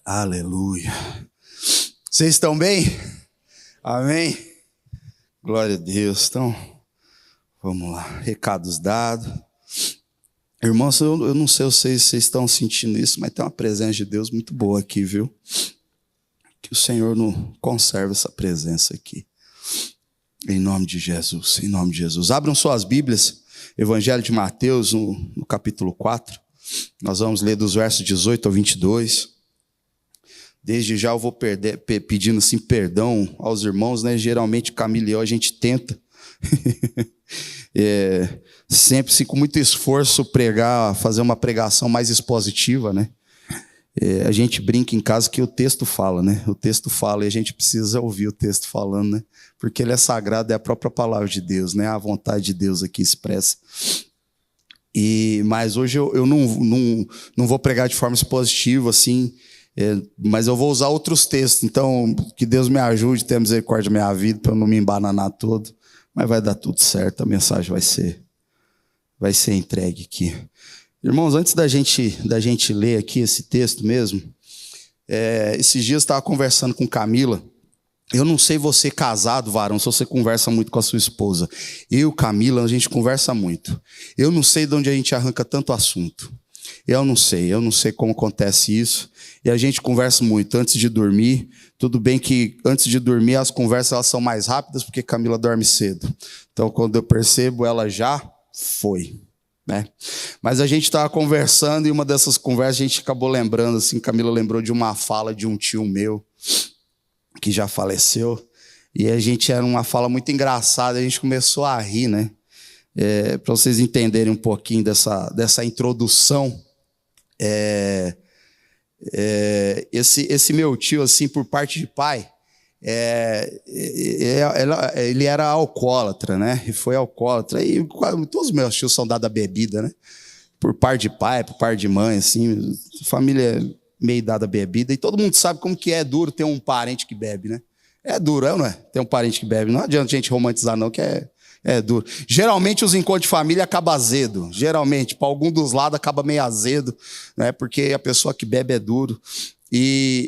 Aleluia. Vocês estão bem? Amém? Glória a Deus. Então, vamos lá. Recados dados. Irmãos, eu não sei se vocês estão sentindo isso, mas tem uma presença de Deus muito boa aqui, viu? Que o Senhor não conserve essa presença aqui. Em nome de Jesus, em nome de Jesus. Abram suas Bíblias, Evangelho de Mateus, no capítulo 4. Nós vamos ler dos versos 18 ao 22. Desde já eu vou pedindo assim, perdão aos irmãos, né? Geralmente Camila e eu, a gente tenta sempre assim, com muito esforço fazer uma pregação mais expositiva, né? A gente brinca em casa que o texto fala, né? O texto fala e a gente precisa ouvir o texto falando, né? Porque ele é sagrado, é a própria palavra de Deus, né? A vontade de Deus aqui expressa. Mas hoje eu não vou pregar de forma expositiva, assim, mas eu vou usar outros textos. Então, que Deus me ajude, tenha misericórdia da minha vida, para eu não me embananar todo. Mas vai dar tudo certo, a mensagem vai ser entregue aqui. Irmãos, antes da gente ler aqui esse texto mesmo, esses dias eu estava conversando com Camila. Eu não sei você casado, varão, se você conversa muito com a sua esposa. Eu, Camila, a gente conversa muito. Eu não sei de onde a gente arranca tanto assunto. Eu não sei como acontece isso. E a gente conversa muito antes de dormir. Tudo bem que antes de dormir as conversas elas são mais rápidas, porque Camila dorme cedo. Então, quando eu percebo, ela já foi, né? Mas a gente estava conversando e uma dessas conversas a gente acabou lembrando, assim, Camila lembrou de uma fala de um tio meu, que já faleceu, e era uma fala muito engraçada, a gente começou a rir, né? Para vocês entenderem um pouquinho dessa introdução, esse meu tio, assim, por parte de pai, ele era alcoólatra, né? E foi alcoólatra, e todos os meus tios são dados a bebida, né? Por parte de pai, por parte de mãe, assim, família meio dada a bebida, e todo mundo sabe como que é duro ter um parente que bebe, né? É duro, não é? Ter um parente que bebe. Não adianta a gente romantizar, não, que é duro. Geralmente os encontros de família acabam azedo. Geralmente, para algum dos lados, acaba meio azedo, né? Porque a pessoa que bebe é duro.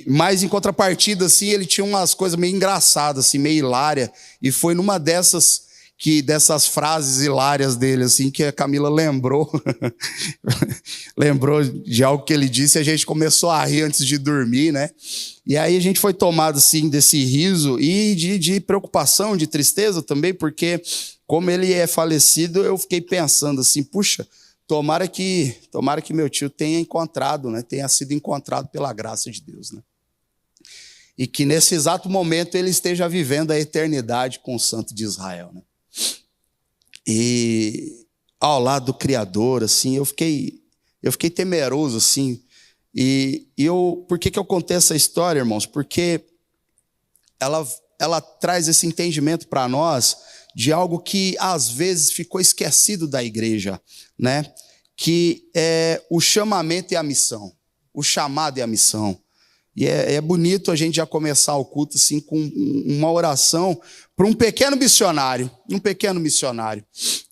Mas, em contrapartida, assim, ele tinha umas coisas meio engraçadas, assim, meio hilária. E foi numa dessas frases hilárias dele, assim, que a Camila lembrou. Lembrou de algo que ele disse e a gente começou a rir antes de dormir, né? E aí a gente foi tomado, assim, desse riso e de preocupação, de tristeza também, porque como ele é falecido, eu fiquei pensando assim, puxa, tomara que meu tio tenha encontrado, né? Tenha sido encontrado pela graça de Deus, né? E que nesse exato momento ele esteja vivendo a eternidade com o Santo de Israel, né? E ao lado do Criador, assim, eu fiquei temeroso, assim. Por que eu contei essa história, irmãos? Porque ela traz esse entendimento para nós de algo que às vezes ficou esquecido da igreja, né? Que é o chamamento e a missão, o chamado e a missão. E é bonito a gente já começar o culto assim com uma oração para um pequeno missionário,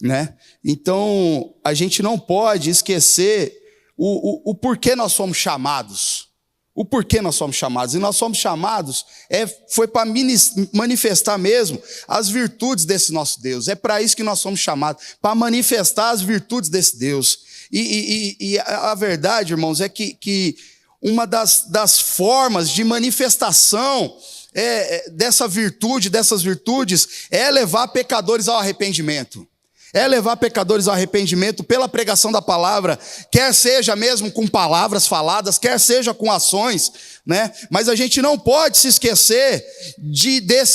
né? Então, a gente não pode esquecer o porquê nós somos chamados. O porquê nós somos chamados. E nós somos chamados, foi para manifestar mesmo as virtudes desse nosso Deus. É para isso que nós somos chamados, para manifestar as virtudes desse Deus. E a verdade, irmãos, é que uma das formas de manifestação dessas virtudes, é levar pecadores ao arrependimento. É levar pecadores ao arrependimento pela pregação da palavra, quer seja mesmo com palavras faladas, quer seja com ações, né? Mas a gente não pode se esquecer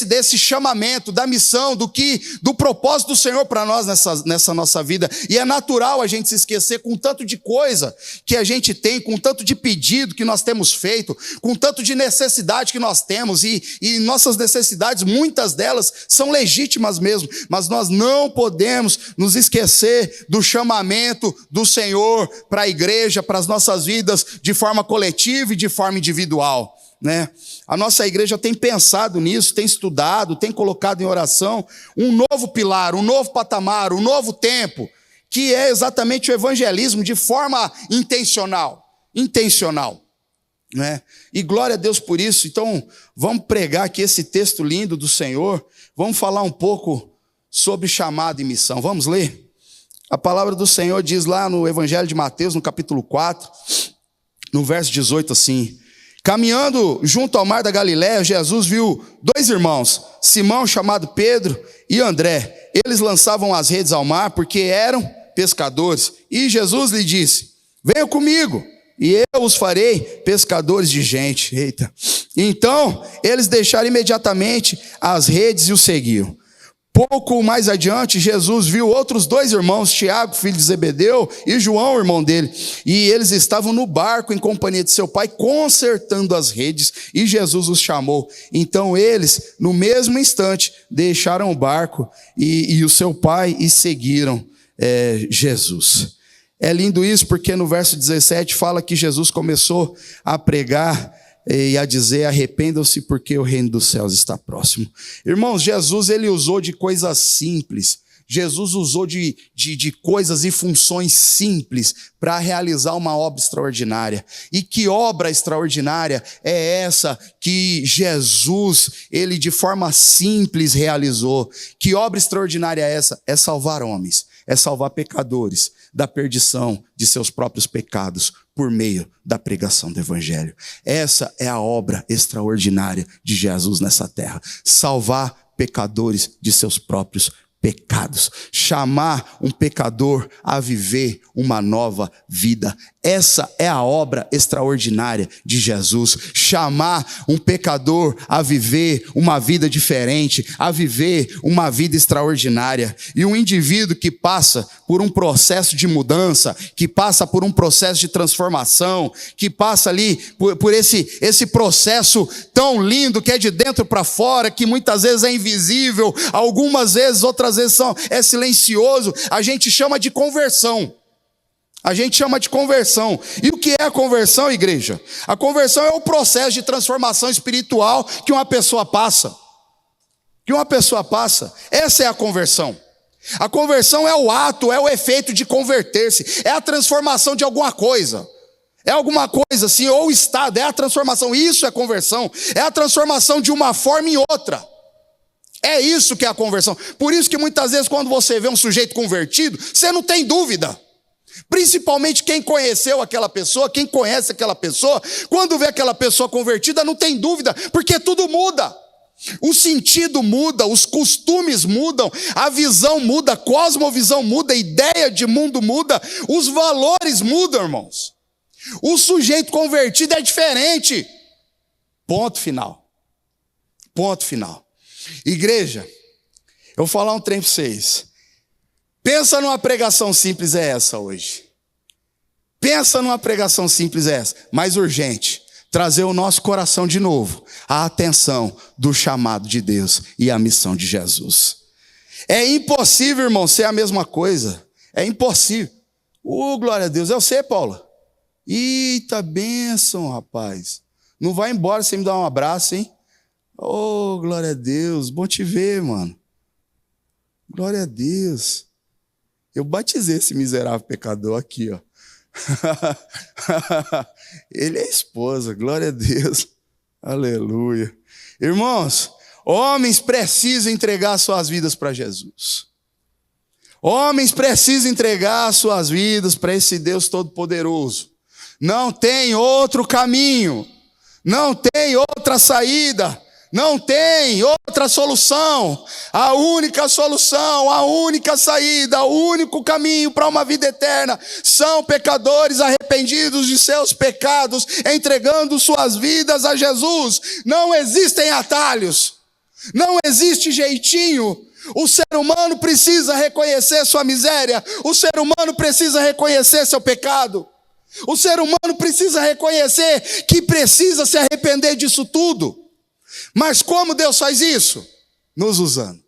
desse chamamento, da missão, do propósito do Senhor para nós nessa nossa vida. E é natural a gente se esquecer com tanto de coisa que a gente tem, com tanto de pedido que nós temos feito, com tanto de necessidade que nós temos, e nossas necessidades, muitas delas são legítimas mesmo, mas nós não podemos nos esquecer do chamamento do Senhor para a igreja, para as nossas vidas, de forma coletiva e de forma individual, né? A nossa igreja tem pensado nisso, tem estudado, tem colocado em oração um novo pilar, um novo patamar, um novo tempo, que é exatamente o evangelismo de forma intencional. né? E glória a Deus por isso. Então, vamos pregar aqui esse texto lindo do Senhor. Vamos falar um pouco sobre chamado e missão. Vamos ler? A palavra do Senhor diz lá no Evangelho de Mateus, no capítulo 4, no verso 18 assim: caminhando junto ao mar da Galiléia, Jesus viu dois irmãos, Simão, chamado Pedro, e André. Eles lançavam as redes ao mar porque eram pescadores. E Jesus lhe disse: venha comigo, e eu os farei pescadores de gente. Eita. Então, eles deixaram imediatamente as redes e o seguiam. Pouco mais adiante, Jesus viu outros dois irmãos, Tiago, filho de Zebedeu, e João, irmão dele. E eles estavam no barco em companhia de seu pai, consertando as redes, e Jesus os chamou. Então eles, no mesmo instante, deixaram o barco e o seu pai e seguiram Jesus. É lindo isso, porque no verso 17 fala que Jesus começou a pregar e a dizer: arrependam-se porque o reino dos céus está próximo. Irmãos, Jesus ele usou de coisas simples, Jesus usou de coisas e funções simples para realizar uma obra extraordinária. E que obra extraordinária é essa que Jesus, ele de forma simples realizou? Que obra extraordinária é essa? É salvar homens, é salvar pecadores da perdição de seus próprios pecados por meio da pregação do Evangelho. Essa é a obra extraordinária de Jesus nessa terra. Salvar pecadores de seus próprios pecados. Chamar um pecador a viver uma nova vida. Essa é a obra extraordinária de Jesus. Chamar um pecador a viver uma vida diferente, a viver uma vida extraordinária. E um indivíduo que passa por um processo de mudança, que passa por um processo de transformação, que passa ali por esse processo tão lindo que é de dentro para fora, que muitas vezes é invisível, algumas vezes, outras vezes é silencioso, a gente chama de conversão. A gente chama de conversão. E o que é a conversão, igreja? A conversão é o processo de transformação espiritual que uma pessoa passa. Essa é a conversão. A conversão é o ato, é o efeito de converter-se. É a transformação de alguma coisa. É alguma coisa assim, ou estado, é a transformação. Isso é conversão. É a transformação de uma forma em outra. É isso que é a conversão. Por isso que muitas vezes quando você vê um sujeito convertido, você não tem dúvida. Principalmente quem conheceu aquela pessoa, quem conhece aquela pessoa, quando vê aquela pessoa convertida, não tem dúvida, porque tudo muda. O sentido muda, os costumes mudam, a visão muda, a cosmovisão muda, a ideia de mundo muda, os valores mudam, irmãos. O sujeito convertido é diferente. Ponto final. Ponto final. Igreja, eu vou falar um trem para vocês. Pensa numa pregação simples essa hoje. Pensa numa pregação simples essa, mais urgente. Trazer o nosso coração de novo à atenção do chamado de Deus e à missão de Jesus. É impossível, irmão, ser a mesma coisa. É impossível. Glória a Deus. É você, Paula? Eita, bênção, rapaz. Não vai embora sem me dar um abraço, hein? Glória a Deus. Bom te ver, mano. Glória a Deus. Eu batizei esse miserável pecador aqui, ó. Ele é a esposa, glória a Deus. Aleluia. Irmãos, homens precisam entregar suas vidas para Jesus. Homens precisam entregar suas vidas para esse Deus Todo-Poderoso. Não tem outro caminho, não tem outra saída, não tem outra solução. A única solução, a única saída, o único caminho para uma vida eterna são pecadores arrependidos de seus pecados, entregando suas vidas a Jesus. Não existem atalhos, não existe jeitinho. O ser humano precisa reconhecer sua miséria, o ser humano precisa reconhecer seu pecado, o ser humano precisa reconhecer que precisa se arrepender disso tudo. Mas como Deus faz isso? Nos usando.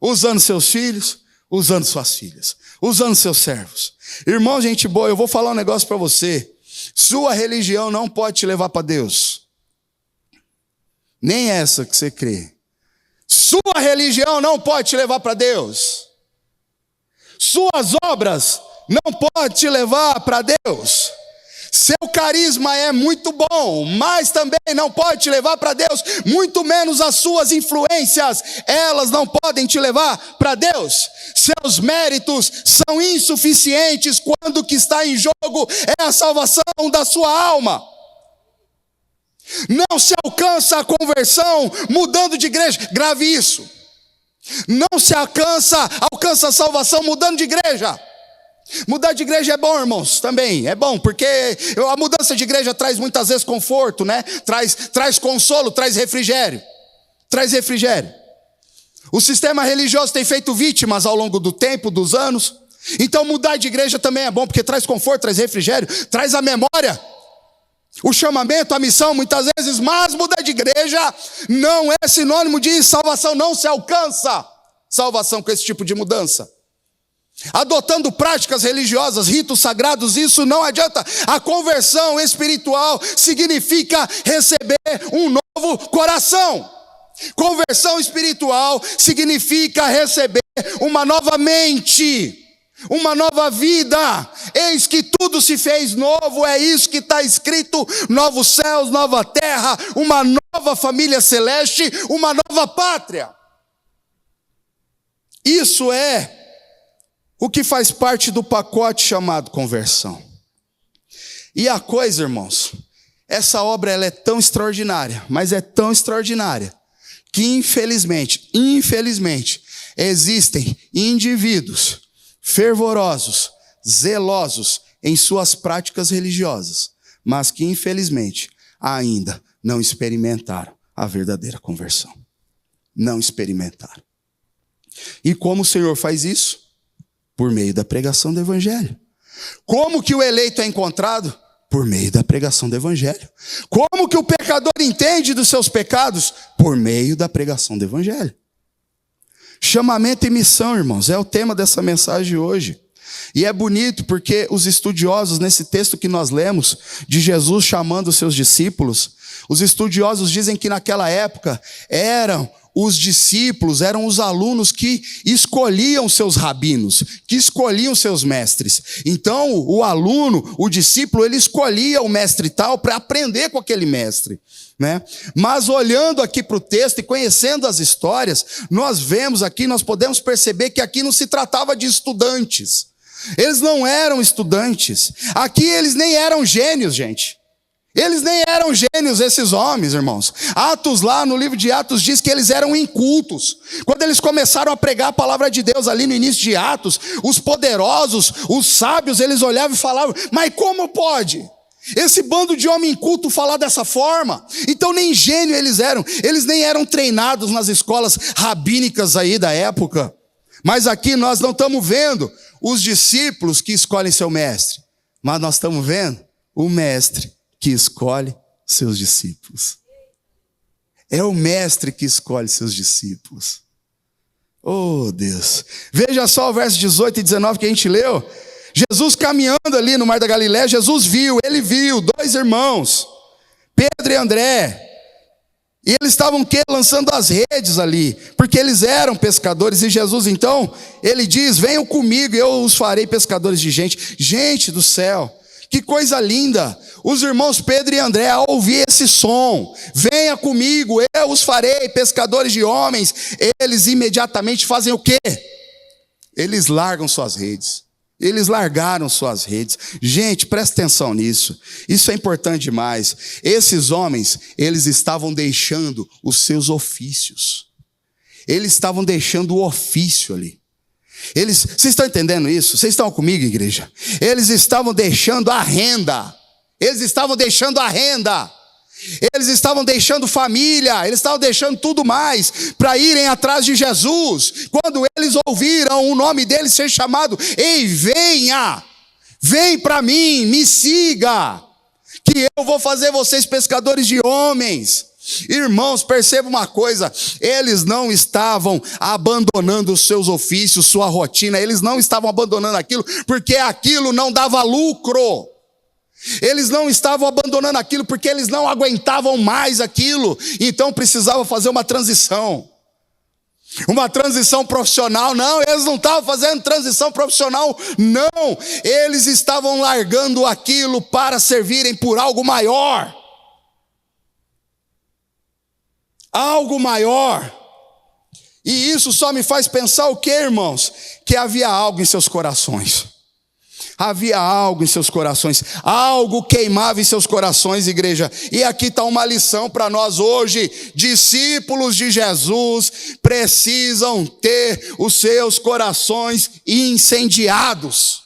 Usando seus filhos, usando suas filhas, usando seus servos. Irmão, gente boa, eu vou falar um negócio para você. Sua religião não pode te levar para Deus. Nem essa que você crê. Sua religião não pode te levar para Deus. Suas obras não podem te levar para Deus. Seu carisma é muito bom, mas também não pode te levar para Deus, muito menos as suas influências, elas não podem te levar para Deus. Seus méritos são insuficientes quando o que está em jogo é a salvação da sua alma. Não se alcança a conversão mudando de igreja, grave isso. Não se alcança a salvação mudando de igreja. Mudar de igreja é bom, irmãos, também é bom, porque a mudança de igreja traz muitas vezes conforto, né? Traz consolo, traz refrigério. O sistema religioso tem feito vítimas ao longo do tempo, dos anos. Então mudar de igreja também é bom, porque traz conforto, traz refrigério, traz a memória, o chamamento, a missão muitas vezes. Mas mudar de igreja não é sinônimo de salvação. Não se alcança salvação com esse tipo de mudança. Adotando práticas religiosas, ritos sagrados, isso não adianta. A conversão espiritual significa receber um novo coração. Conversão espiritual significa receber uma nova mente, uma nova vida. Eis que tudo se fez novo, é isso que está escrito: novos céus, nova terra, uma nova família celeste, uma nova pátria. Isso é o que faz parte do pacote chamado conversão. E a coisa, irmãos, essa obra ela é tão extraordinária, mas é tão extraordinária, que infelizmente, existem indivíduos fervorosos, zelosos em suas práticas religiosas, mas que infelizmente ainda não experimentaram a verdadeira conversão. Não experimentaram. E como o Senhor faz isso? Por meio da pregação do evangelho. Como que o eleito é encontrado? Por meio da pregação do evangelho. Como que o pecador entende dos seus pecados? Por meio da pregação do evangelho. Chamamento e missão, irmãos, é o tema dessa mensagem de hoje. E é bonito porque os estudiosos, nesse texto que nós lemos, de Jesus chamando os seus discípulos, os estudiosos dizem que naquela época eram os discípulos, eram os alunos que escolhiam seus rabinos, que escolhiam seus mestres. Então, o aluno, o discípulo, ele escolhia o mestre tal para aprender com aquele mestre, né? Mas olhando aqui para o texto e conhecendo as histórias, nós vemos aqui, nós podemos perceber que aqui não se tratava de estudantes. Eles não eram estudantes. Aqui eles nem eram gênios, gente. Eles nem eram gênios, esses homens, irmãos. Atos lá, no livro de Atos, diz que eles eram incultos. Quando eles começaram a pregar a palavra de Deus ali no início de Atos, os poderosos, os sábios, eles olhavam e falavam: mas como pode esse bando de homem inculto falar dessa forma? Então nem gênio eles eram. Eles nem eram treinados nas escolas rabínicas aí da época. Mas aqui nós não estamos vendo os discípulos que escolhem seu mestre, mas nós estamos vendo o mestre que escolhe seus discípulos. É o mestre que escolhe seus discípulos. Oh, Deus. Veja só o verso 18 e 19 que a gente leu. Jesus caminhando ali no Mar da Galileia, ele viu dois irmãos, Pedro e André. E eles estavam lançando as redes ali, porque eles eram pescadores. E Jesus então, ele diz: venham comigo, eu os farei pescadores de gente. Gente do céu, que coisa linda. Os irmãos Pedro e André, ao ouvir esse som: venha comigo, eu os farei pescadores de homens, eles imediatamente fazem o quê? Eles largam suas redes. Eles largaram suas redes. Gente, presta atenção nisso. Isso é importante demais. Esses homens, eles estavam deixando os seus ofícios. Eles estavam deixando o ofício ali. Vocês estão entendendo isso? Vocês estão comigo, igreja? Eles estavam deixando a renda. Eles estavam deixando a renda. Eles estavam deixando família, eles estavam deixando tudo mais para irem atrás de Jesus. Quando eles ouviram o nome dele ser chamado: ei, venha, vem para mim, me siga, que eu vou fazer vocês pescadores de homens. Irmãos, perceba uma coisa: eles não estavam abandonando os seus ofícios, sua rotina. Eles não estavam abandonando aquilo porque aquilo não dava lucro. Eles não estavam abandonando aquilo porque eles não aguentavam mais aquilo. Então precisava fazer uma transição. uma transição profissional. Não, eles não estavam fazendo transição profissional, não. Eles estavam largando aquilo para servirem por algo maior. Algo maior. E isso só me faz pensar o quê, irmãos? Que havia algo em seus corações. Havia algo em seus corações, algo queimava em seus corações, igreja. E aqui está uma lição para nós hoje. Discípulos de Jesus precisam ter os seus corações incendiados.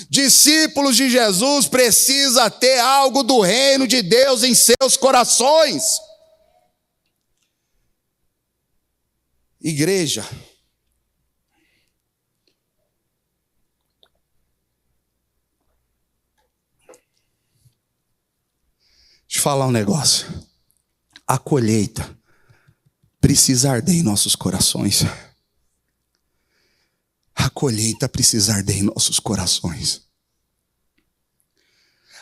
Discípulos de Jesus precisam ter algo do reino de Deus em seus corações. Igreja, deixa eu falar um negócio. A colheita precisa arder em nossos corações. A colheita precisa arder em nossos corações.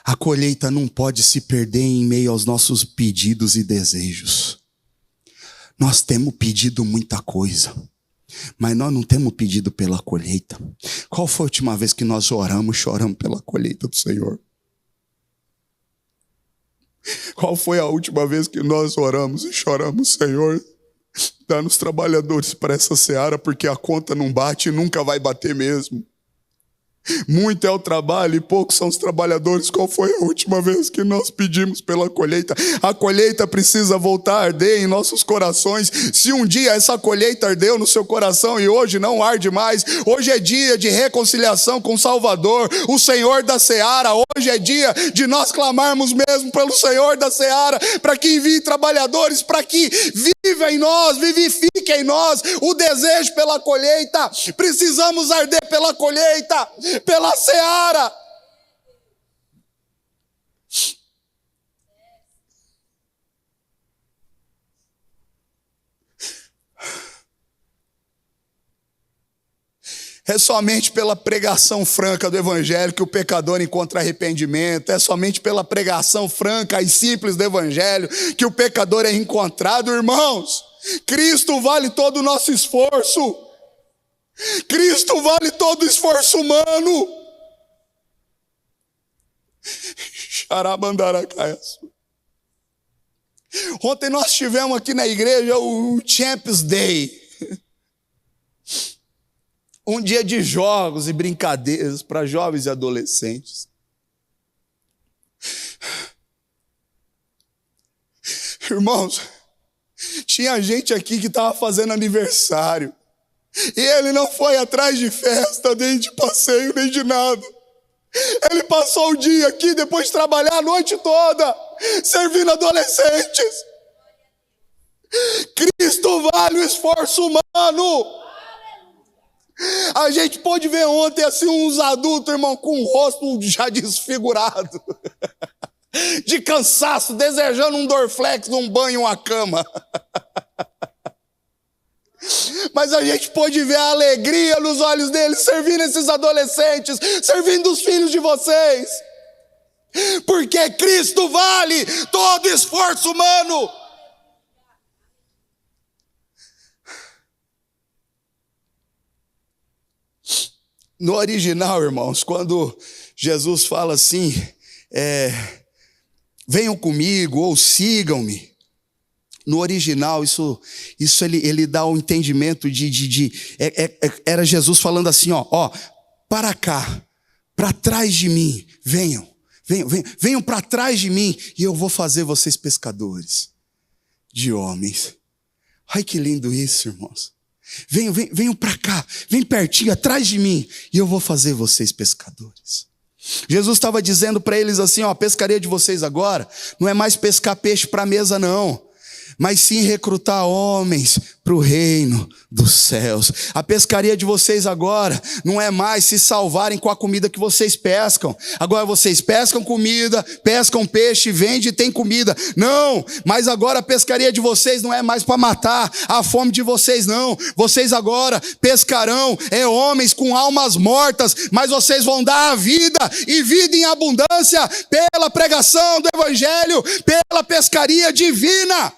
A colheita não pode se perder em meio aos nossos pedidos e desejos. Nós temos pedido muita coisa, mas nós não temos pedido pela colheita. Qual foi a última vez que nós choramos pela colheita do Senhor? Qual foi a última vez que nós oramos e choramos, Senhor, dá-nos trabalhadores para essa seara, porque a conta não bate e nunca vai bater mesmo. Muito é o trabalho e poucos são os trabalhadores. Qual foi a última vez que nós pedimos pela colheita? A colheita precisa voltar a arder em nossos corações. Se um dia essa colheita ardeu no seu coração e hoje não arde mais, hoje é dia de reconciliação com o Salvador, o Senhor da seara. Hoje é dia de nós clamarmos mesmo pelo Senhor da seara, para que envie trabalhadores, para que viva em nós, vivifique em nós o desejo pela colheita. Precisamos arder pela colheita, pela seara. É somente pela pregação franca do Evangelho que o pecador encontra arrependimento. É somente pela pregação franca e simples do Evangelho que o pecador é encontrado, irmãos. Cristo vale todo o nosso esforço. Cristo vale todo o esforço humano. Ontem nós tivemos aqui na igreja o Champions Day. Um dia de jogos e brincadeiras para jovens e adolescentes. Irmãos, tinha gente aqui que estava fazendo aniversário. E ele não foi atrás de festa, nem de passeio, nem de nada. Ele passou o dia aqui, depois de trabalhar a noite toda, servindo adolescentes. Cristo vale o esforço humano. A gente pôde ver ontem assim uns adultos, irmão, com o rosto já desfigurado, de cansaço, desejando um Dorflex, um banho, uma cama. Mas a gente pôde ver a alegria nos olhos deles, servindo esses adolescentes, servindo os filhos de vocês. Porque Cristo vale todo esforço humano. No original, irmãos, quando Jesus fala assim, venham comigo ou sigam-me. No original, isso ele dá o entendimento era Jesus falando assim, para cá, para trás de mim, venham para trás de mim e eu vou fazer vocês pescadores de homens. Ai, que lindo isso, irmãos. Venham para cá, vem pertinho, atrás de mim e eu vou fazer vocês pescadores. Jesus estava dizendo para eles assim, a pescaria de vocês agora não é mais pescar peixe para a mesa não, mas sim recrutar homens para o reino dos céus. A pescaria de vocês agora não é mais se salvarem com a comida que vocês pescam. Agora vocês pescam comida, pescam peixe, vendem e tem comida. Não, mas agora a pescaria de vocês não é mais para matar a fome de vocês, não. Vocês agora pescarão homens com almas mortas, mas vocês vão dar a vida e vida em abundância pela pregação do Evangelho, pela pescaria divina.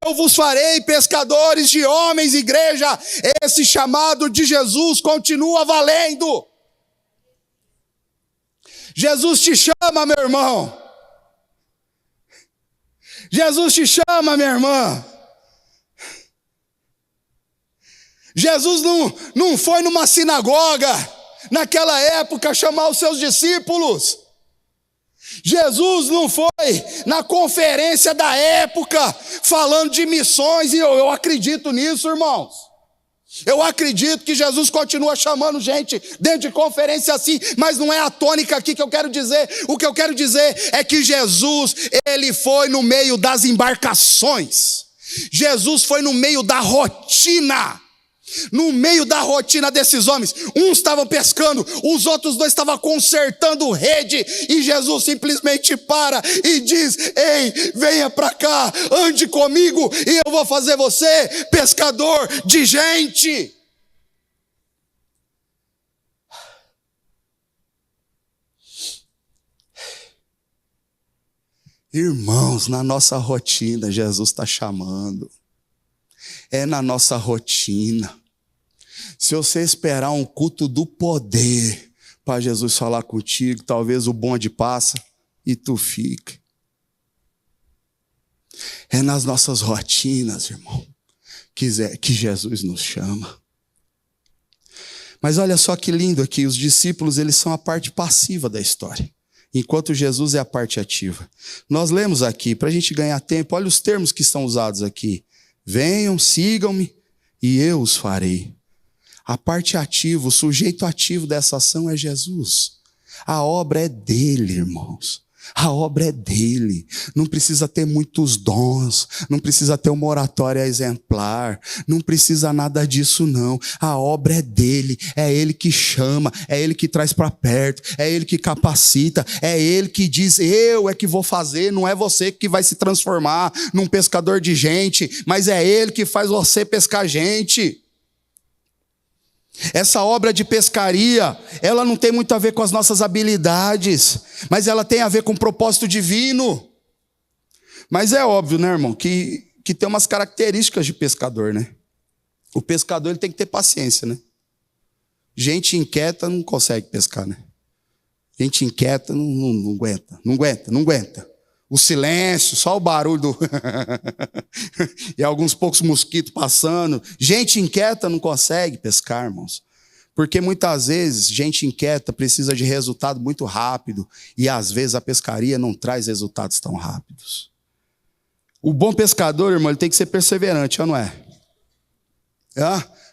Eu vos farei pescadores de homens, igreja. Esse chamado de Jesus continua valendo. Jesus te chama, meu irmão. Jesus te chama, minha irmã. Jesus não foi numa sinagoga, naquela época, chamar os seus discípulos. Jesus não foi na conferência da época, falando de missões, e eu acredito nisso, irmãos. Eu acredito que Jesus continua chamando gente dentro de conferência assim, mas não é a tônica aqui que eu quero dizer. O que eu quero dizer é que Jesus, ele foi no meio das embarcações. Jesus foi no meio da rotina. No meio da rotina desses homens, uns estavam pescando, os outros dois estavam consertando rede, e Jesus simplesmente para e diz: ei, venha para cá, ande comigo, e eu vou fazer você pescador de gente. Irmãos, na nossa rotina, Jesus está chamando. É na nossa rotina. Se você esperar um culto do poder para Jesus falar contigo, talvez o bonde passa e tu fica. É nas nossas rotinas, irmão, que Jesus nos chama. Mas olha só que lindo aqui, os discípulos, eles são a parte passiva da história, enquanto Jesus é a parte ativa. Nós lemos aqui, para a gente ganhar tempo, olha os termos que são usados aqui. Venham, sigam-me e eu os farei. A parte ativa, o sujeito ativo dessa ação é Jesus. A obra é dele, irmãos. A obra é dele. Não precisa ter muitos dons, não precisa ter uma oratória exemplar, não precisa nada disso não. A obra é dele, é ele que chama, é ele que traz para perto, é ele que capacita, é ele que diz: eu é que vou fazer, não é você que vai se transformar num pescador de gente, mas é ele que faz você pescar gente. Essa obra de pescaria, ela não tem muito a ver com as nossas habilidades, mas ela tem a ver com o propósito divino. Mas é óbvio, né, irmão, que tem umas características de pescador, né? O pescador, ele tem que ter paciência, né? Gente inquieta não consegue pescar, né? Gente inquieta não aguenta. O silêncio, só o barulho e alguns poucos mosquitos passando. Gente inquieta não consegue pescar, irmãos. Porque muitas vezes, gente inquieta precisa de resultado muito rápido. E às vezes a pescaria não traz resultados tão rápidos. O bom pescador, irmão, ele tem que ser perseverante, ou não é?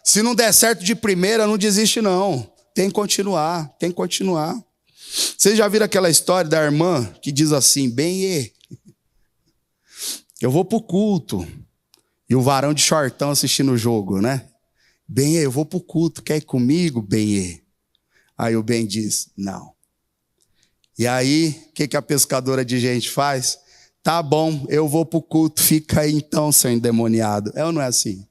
Se não der certo de primeira, não desiste não. Tem que continuar. Vocês já viram aquela história da irmã que diz assim: bem, eu vou pro culto. E o varão de shortão assistindo o jogo, né? Bem, eu vou pro culto, quer ir comigo, bem? Aí o bem diz: não. E aí, o que a pescadora de gente faz? Tá bom, eu vou pro culto, fica aí então, seu endemoniado. É ou não é assim?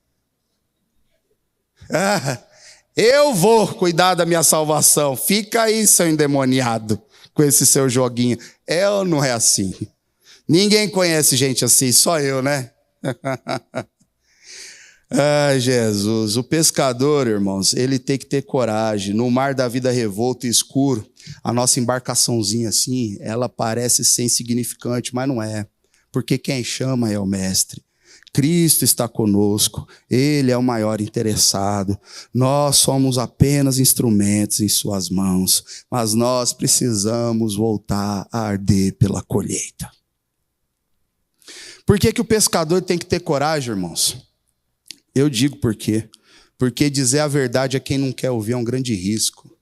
Eu vou cuidar da minha salvação. Fica aí, seu endemoniado, com esse seu joguinho. É ou não é assim? Ninguém conhece gente assim, só eu, né? Ai, Jesus. O pescador, irmãos, ele tem que ter coragem. No mar da vida revolto e escuro, a nossa embarcaçãozinha assim, ela parece ser insignificante, mas não é. Porque quem chama é o Mestre. Cristo está conosco, Ele é o maior interessado, nós somos apenas instrumentos em suas mãos, mas nós precisamos voltar a arder pela colheita. Por que o pescador tem que ter coragem, irmãos? Eu digo por quê. Porque dizer a verdade a quem não quer ouvir é um grande risco.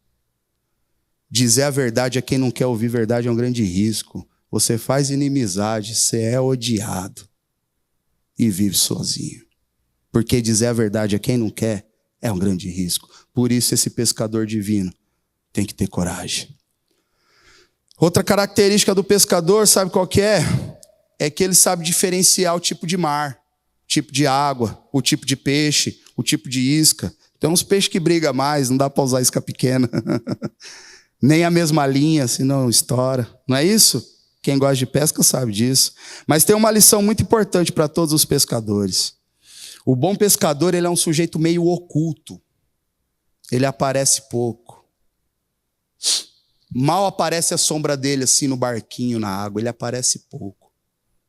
Dizer a verdade a quem não quer ouvir verdade é um grande risco. Você faz inimizade, você é odiado. E vive sozinho. Porque dizer a verdade a quem não quer é um grande risco. Por isso esse pescador divino tem que ter coragem. Outra característica do pescador, sabe qual que é? É que ele sabe diferenciar o tipo de mar, o tipo de água, o tipo de peixe, o tipo de isca. Tem uns peixes que brigam mais, não dá para usar isca pequena. Nem a mesma linha, senão estoura. Não é isso? Quem gosta de pesca sabe disso. Mas tem uma lição muito importante para todos os pescadores. O bom pescador, ele é um sujeito meio oculto. Ele aparece pouco. Mal aparece a sombra dele assim no barquinho, na água. Ele aparece pouco.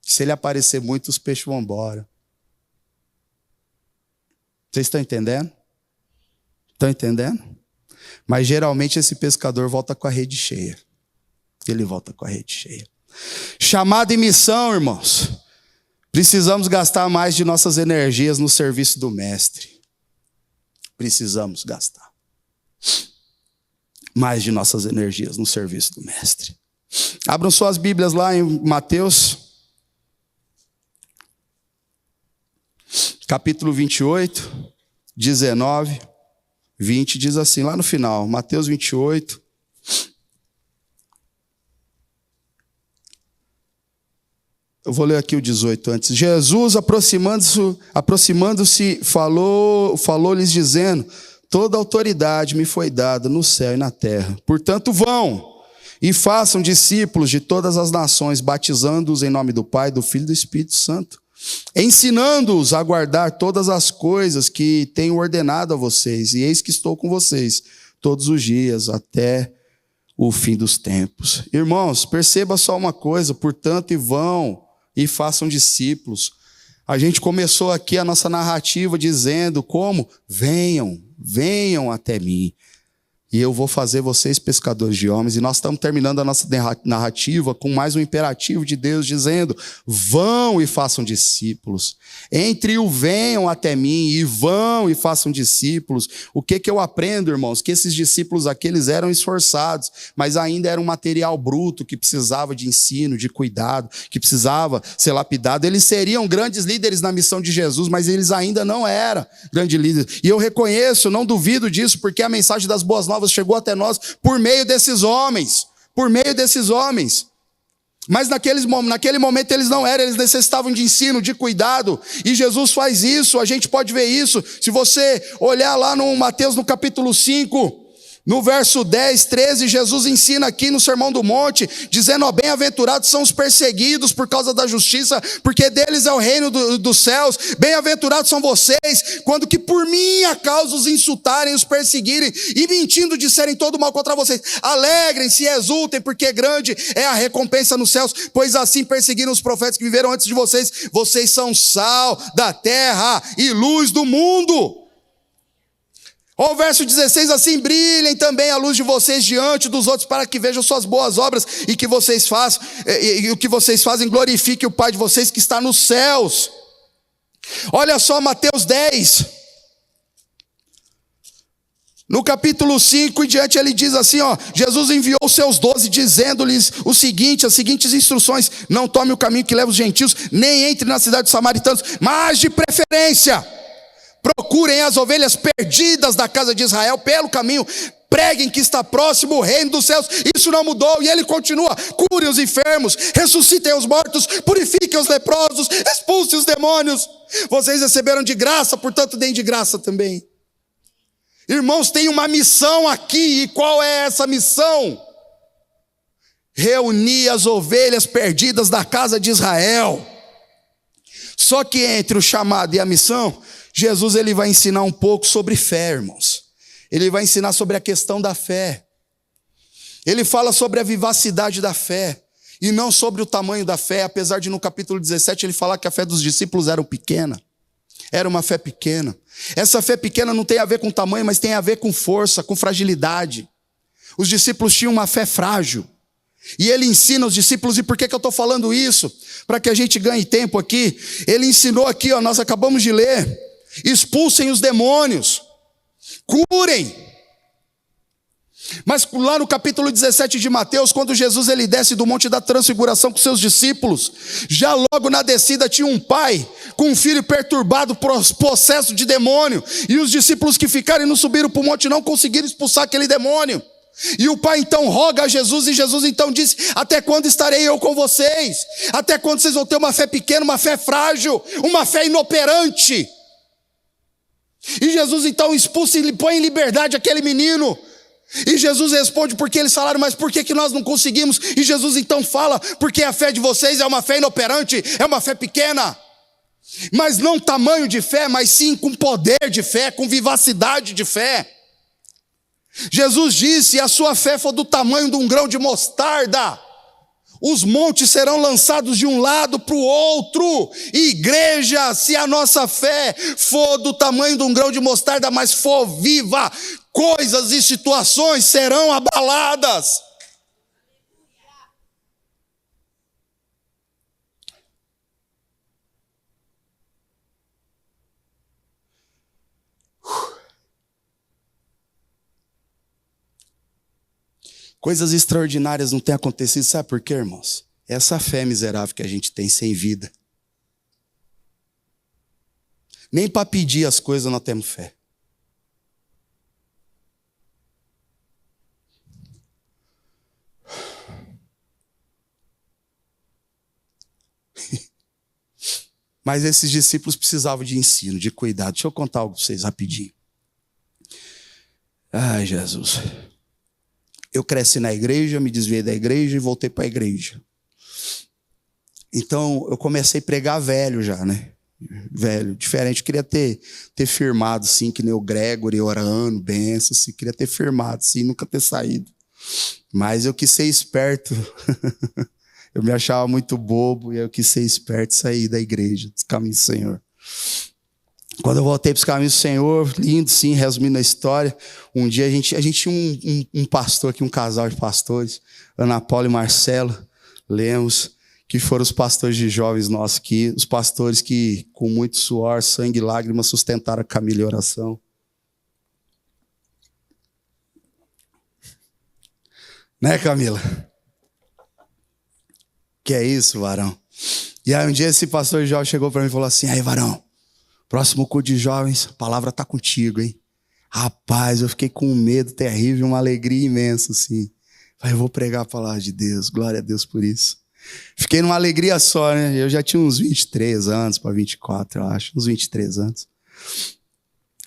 Se ele aparecer muito, os peixes vão embora. Vocês estão entendendo? Estão entendendo? Mas geralmente esse pescador volta com a rede cheia. Ele volta com a rede cheia. Chamado e missão, irmãos. Precisamos gastar mais de nossas energias no serviço do Mestre. Precisamos gastar mais de nossas energias no serviço do Mestre. Abram suas Bíblias lá em Mateus, capítulo 28, 19, 20, diz assim, lá no final, Mateus 28. Eu vou ler aqui o 18 antes. Jesus, aproximando-se, falou-lhes dizendo: toda autoridade me foi dada no céu e na terra. Portanto, vão e façam discípulos de todas as nações, batizando-os em nome do Pai, do Filho e do Espírito Santo, ensinando-os a guardar todas as coisas que tenho ordenado a vocês. E eis que estou com vocês todos os dias, até o fim dos tempos. Irmãos, perceba só uma coisa: portanto, e vão e façam discípulos. A gente começou aqui a nossa narrativa dizendo como? Venham até mim, e eu vou fazer vocês pescadores de homens. E nós estamos terminando a nossa narrativa com mais um imperativo de Deus dizendo: vão e façam discípulos. Entre o venham até mim e vão e façam discípulos, o que eu aprendo, irmãos? Que esses discípulos aqui, eles eram esforçados, mas ainda era um material bruto que precisava de ensino, de cuidado, que precisava ser lapidado. Eles seriam grandes líderes na missão de Jesus, mas eles ainda não eram grandes líderes. E eu reconheço, não duvido disso, porque a mensagem das boas novas chegou até nós por meio desses homens. Mas naquele momento eles não eram, eles necessitavam de ensino, de cuidado, e Jesus faz isso. A gente pode ver isso, se você olhar lá no Mateus, no capítulo 5, no verso 10, 13, Jesus ensina aqui no Sermão do Monte, dizendo: ó, bem-aventurados são os perseguidos por causa da justiça, porque deles é o reino dos céus. Bem-aventurados são vocês, quando que por minha causa os insultarem, os perseguirem, e mentindo disserem todo mal contra vocês. Alegrem-se e exultem, porque grande é a recompensa nos céus, pois assim perseguiram os profetas que viveram antes de vocês. Vocês são sal da terra e luz do mundo. Ó, o verso 16, assim brilhem também a luz de vocês diante dos outros, para que vejam suas boas obras e que vocês façam, e o que vocês fazem glorifique o Pai de vocês que está nos céus. Olha só Mateus 10, no capítulo 5 e diante, ele diz assim, ó: Jesus enviou os seus 12, dizendo-lhes as seguintes instruções: não tome o caminho que leva os gentios, nem entre na cidade dos samaritanos, mas de preferência procurem as ovelhas perdidas da casa de Israel pelo caminho, preguem que está próximo o reino dos céus. Isso não mudou, e ele continua: curem os enfermos, ressuscitem os mortos, purifiquem os leprosos, expulsem os demônios. Vocês receberam de graça, portanto deem de graça também. Irmãos, tem uma missão aqui, e qual é essa missão? Reunir as ovelhas perdidas da casa de Israel. Só que entre o chamado e a missão, Jesus, ele vai ensinar um pouco sobre fé, irmãos. Ele vai ensinar sobre a questão da fé. Ele fala sobre a vivacidade da fé, e não sobre o tamanho da fé, apesar de no capítulo 17 ele falar que a fé dos discípulos era pequena. Era uma fé pequena. Essa fé pequena não tem a ver com tamanho, mas tem a ver com força, com fragilidade. Os discípulos tinham uma fé frágil. E ele ensina os discípulos, e por que eu estou falando isso? Para que a gente ganhe tempo aqui. Ele ensinou aqui, ó, nós acabamos de ler: expulsem os demônios, curem. Mas lá no capítulo 17 de Mateus, quando Jesus ele desce do Monte da Transfiguração com seus discípulos, já logo na descida tinha um pai com um filho perturbado, possesso de demônio, e os discípulos que ficaram e não subiram para o monte não conseguiram expulsar aquele demônio. E o pai então roga a Jesus, e Jesus então disse: até quando estarei eu com vocês? Até quando vocês vão ter uma fé pequena, uma fé frágil, uma fé inoperante? E Jesus então expulsa e põe em liberdade aquele menino. E Jesus responde porque eles falaram, mas por que nós não conseguimos? E Jesus então fala, porque a fé de vocês é uma fé inoperante, é uma fé pequena. Mas não tamanho de fé, mas sim com poder de fé, com vivacidade de fé. Jesus disse, se a sua fé for do tamanho de um grão de mostarda, os montes serão lançados de um lado para o outro. Igreja, se a nossa fé for do tamanho de um grão de mostarda, mas for viva, coisas e situações serão abaladas. Coisas extraordinárias não têm acontecido, sabe por quê, irmãos? Essa fé miserável que a gente tem sem vida. Nem para pedir as coisas nós temos fé. Mas esses discípulos precisavam de ensino, de cuidado. Deixa eu contar algo para vocês rapidinho. Ai, Jesus. Eu cresci na igreja, me desviei da igreja e voltei para a igreja. Então, eu comecei a pregar velho já, né? Velho, diferente. Eu queria ter firmado, assim, que nem o Gregory, orando, benção, assim. Queria ter firmado, assim, nunca ter saído. Mas eu quis ser esperto. Eu me achava muito bobo e eu quis ser esperto e sair da igreja, dos caminhos do Senhor. Quando eu voltei para os caminhos do Senhor, lindo, sim, resumindo a história, um dia a gente tinha um pastor aqui, um casal de pastores, Ana Paula e Marcelo Lemos, que foram os pastores de jovens nossos aqui, os pastores que, com muito suor, sangue e lágrimas, sustentaram a Camila em oração. Né, Camila? Que é isso, varão? E aí um dia esse pastor de jovens chegou para mim e falou assim, aí, varão, próximo culto de jovens, a palavra está contigo, hein? Rapaz, eu fiquei com um medo terrível, uma alegria imensa, assim. Falei, eu vou pregar a palavra de Deus, glória a Deus por isso. Fiquei numa alegria só, né? Eu já tinha uns 23 anos para 24, eu acho, uns 23 anos.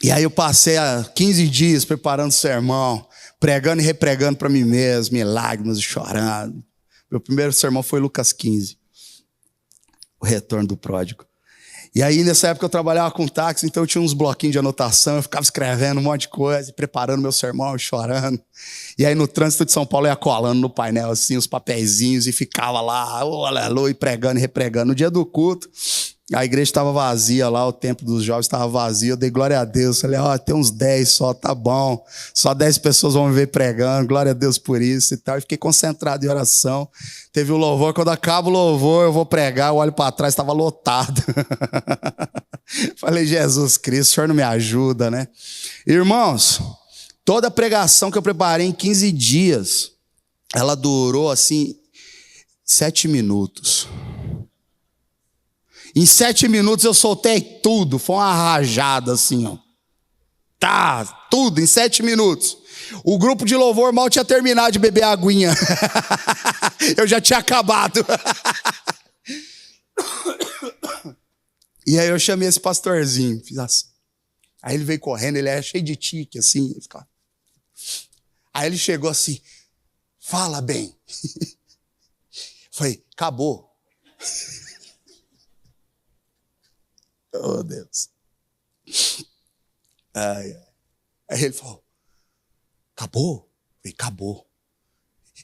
E aí eu passei 15 dias preparando o sermão, pregando e repregando para mim mesmo, em lágrimas e chorando. Meu primeiro sermão foi Lucas 15, o retorno do pródigo. E aí, nessa época, eu trabalhava com táxi, então eu tinha uns bloquinhos de anotação, eu ficava escrevendo um monte de coisa, preparando meu sermão, chorando. E aí, no trânsito de São Paulo, eu ia colando no painel, assim, os papeizinhos, e ficava lá, oh, aleluia, pregando e repregando. No dia do culto, a igreja estava vazia lá, o templo dos jovens estava vazio, eu dei glória a Deus. Falei, ó, tem uns 10 só, tá bom. Só 10 pessoas vão me ver pregando, glória a Deus por isso e tal. E fiquei concentrado em oração. Teve o louvor, quando acaba o louvor, eu vou pregar, eu olho para trás, estava lotado. Falei, Jesus Cristo, o Senhor não me ajuda, né? Irmãos, toda a pregação que eu preparei em 15 dias, ela durou, assim, 7 minutos. Em 7 minutos eu soltei tudo, foi uma rajada assim, ó. Tá, tudo em 7 minutos. O grupo de louvor mal tinha terminado de beber a aguinha. Eu já tinha acabado. E aí eu chamei esse pastorzinho, fiz assim. Aí ele veio correndo, ele era cheio de tique, assim. Aí ele chegou assim, fala bem. Falei, acabou. Oh, Deus. Ai. Aí ele falou, acabou? Eu falei, acabou.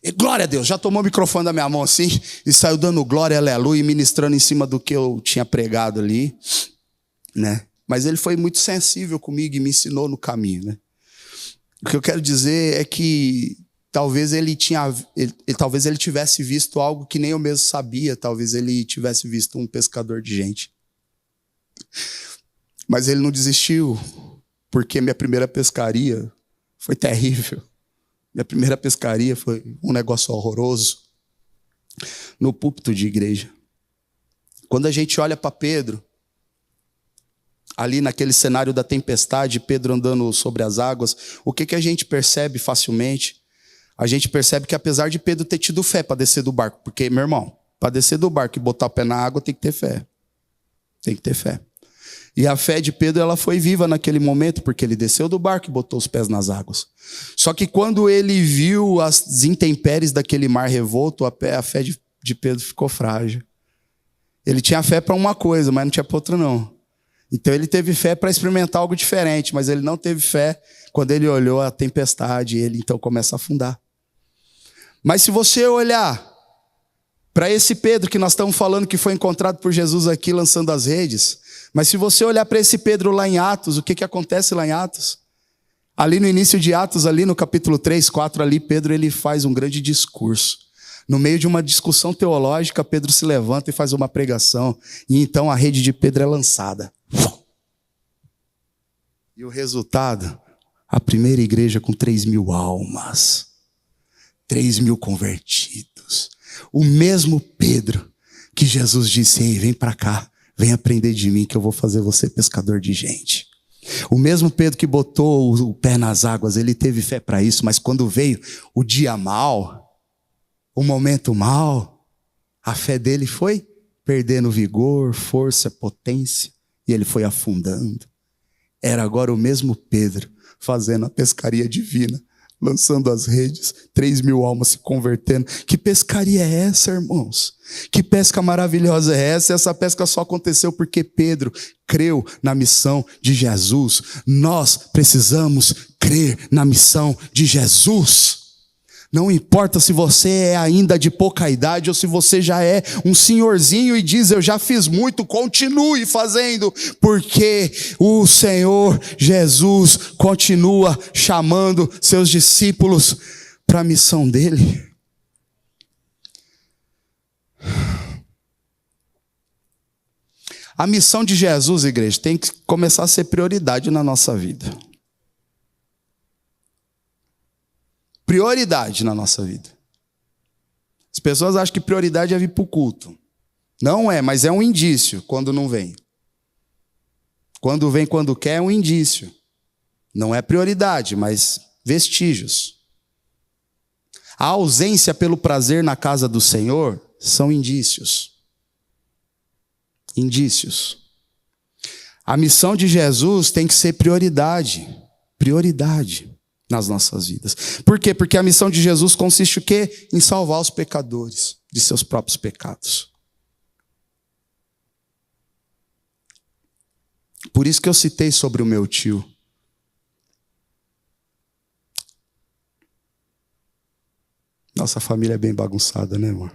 E, glória a Deus, já tomou o microfone da minha mão assim e saiu dando glória, aleluia, e ministrando em cima do que eu tinha pregado ali, né? Mas ele foi muito sensível comigo e me ensinou no caminho, né? O que eu quero dizer é que talvez ele tivesse visto algo que nem eu mesmo sabia, talvez ele tivesse visto um pescador de gente. Mas ele não desistiu, porque minha primeira pescaria foi terrível. Minha primeira pescaria foi um negócio horroroso no púlpito de igreja. Quando a gente olha para Pedro, ali naquele cenário da tempestade, Pedro andando sobre as águas, o que a gente percebe facilmente? A gente percebe que apesar de Pedro ter tido fé para descer do barco, porque, meu irmão, para descer do barco e botar o pé na água tem que ter fé. Tem que ter fé. E a fé de Pedro, ela foi viva naquele momento, porque ele desceu do barco e botou os pés nas águas. Só que quando ele viu as intempéries daquele mar revolto, a fé de Pedro ficou frágil. Ele tinha fé para uma coisa, mas não tinha para outra não. Então ele teve fé para experimentar algo diferente, mas ele não teve fé quando ele olhou a tempestade e ele então começa a afundar. Mas se você olhar para esse Pedro que nós estamos falando que foi encontrado por Jesus aqui lançando as redes, mas se você olhar para esse Pedro lá em Atos, o que acontece lá em Atos? Ali no início de Atos, ali no capítulo 3, 4, ali Pedro ele faz um grande discurso. No meio de uma discussão teológica, Pedro se levanta e faz uma pregação. E então a rede de Pedro é lançada. E o resultado? A primeira igreja com 3.000 almas. 3.000 convertidos. O mesmo Pedro que Jesus disse, ei, vem para cá, vem aprender de mim que eu vou fazer você pescador de gente. O mesmo Pedro que botou o pé nas águas, ele teve fé para isso, mas quando veio o dia mau, o momento mau, a fé dele foi perdendo vigor, força, potência, e ele foi afundando. Era agora o mesmo Pedro fazendo a pescaria divina, lançando as redes, 3.000 almas se convertendo. Que pescaria é essa, irmãos? Que pesca maravilhosa é essa? Essa pesca só aconteceu porque Pedro creu na missão de Jesus. Nós precisamos crer na missão de Jesus. Não importa se você é ainda de pouca idade ou se você já é um senhorzinho e diz, eu já fiz muito, continue fazendo, porque o Senhor Jesus continua chamando seus discípulos para a missão dele. A missão de Jesus, igreja, tem que começar a ser prioridade na nossa vida. Prioridade na nossa vida. As pessoas acham que prioridade é vir para o culto. Não é, mas é um indício quando não vem. Quando vem, quando quer, é um indício. Não é prioridade, mas vestígios. A ausência pelo prazer na casa do Senhor são indícios. Indícios. A missão de Jesus tem que ser prioridade. Prioridade nas nossas vidas. Por quê? Porque a missão de Jesus consiste o quê? Em salvar os pecadores de seus próprios pecados. Por isso que eu citei sobre o meu tio. Nossa família é bem bagunçada, né, amor?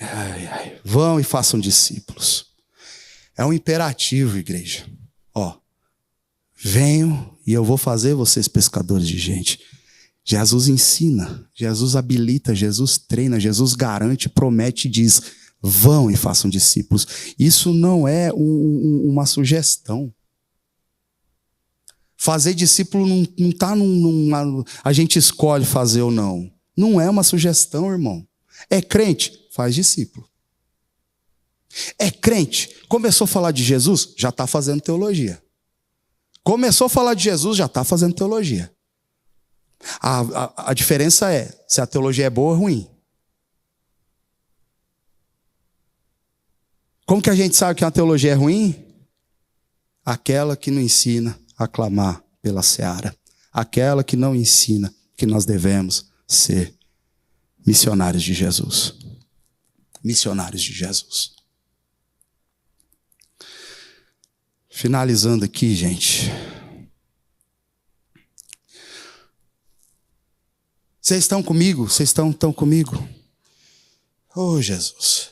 Ai, ai. Vão e façam discípulos. É um imperativo, igreja. Venham e eu vou fazer vocês pescadores de gente. Jesus ensina, Jesus habilita, Jesus treina, Jesus garante, promete e diz, vão e façam discípulos. Isso não é uma sugestão. Fazer discípulo não está a gente escolhe fazer ou não. Não é uma sugestão, irmão. É crente? Faz discípulo. É crente? Começou a falar de Jesus? Já está fazendo teologia. Começou a falar de Jesus, já está fazendo teologia. A diferença é se a teologia é boa ou ruim. Como que a gente sabe que uma teologia é ruim? Aquela que não ensina a clamar pela seara. Aquela que não ensina que nós devemos ser missionários de Jesus. Missionários de Jesus. Finalizando aqui, gente. Vocês estão comigo? Vocês estão comigo? Oh, Jesus.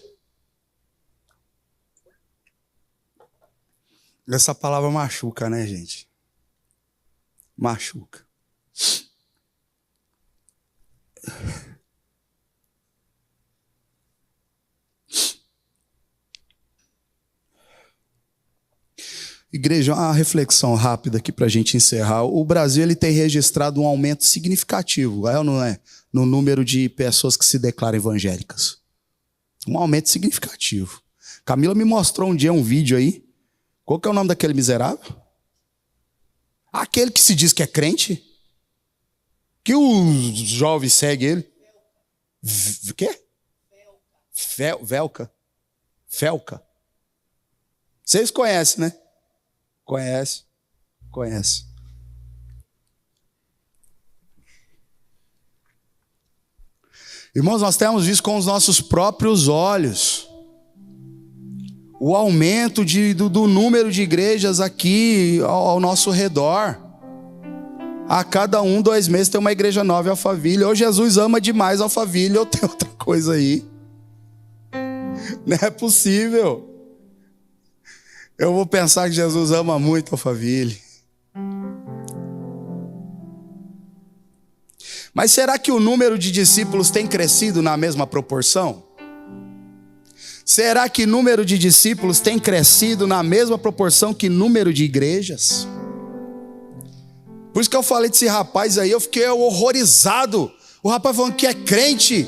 Essa palavra machuca, né, gente? Machuca. Igreja, uma reflexão rápida aqui para a gente encerrar. O Brasil ele tem registrado um aumento significativo, é ou não é? No número de pessoas que se declaram evangélicas. Um aumento significativo. Camila me mostrou um dia um vídeo aí. Qual que é o nome daquele miserável? Aquele que se diz que é crente? Que os jovens seguem ele? O quê? Felca. Felca. Vocês conhecem, né? Conhece. Irmãos, nós temos visto com os nossos próprios olhos o aumento do número de igrejas aqui ao nosso redor. A cada 2 meses tem uma igreja nova em Alphaville. Ou Jesus ama demais Alphaville, ou tem outra coisa aí. Não é possível. Eu vou pensar que Jesus ama muito Alphaville. Mas será que o número de discípulos tem crescido na mesma proporção? Será que o número de discípulos tem crescido na mesma proporção que o número de igrejas? Por isso que eu falei desse rapaz aí, eu fiquei horrorizado. O rapaz falando que é crente.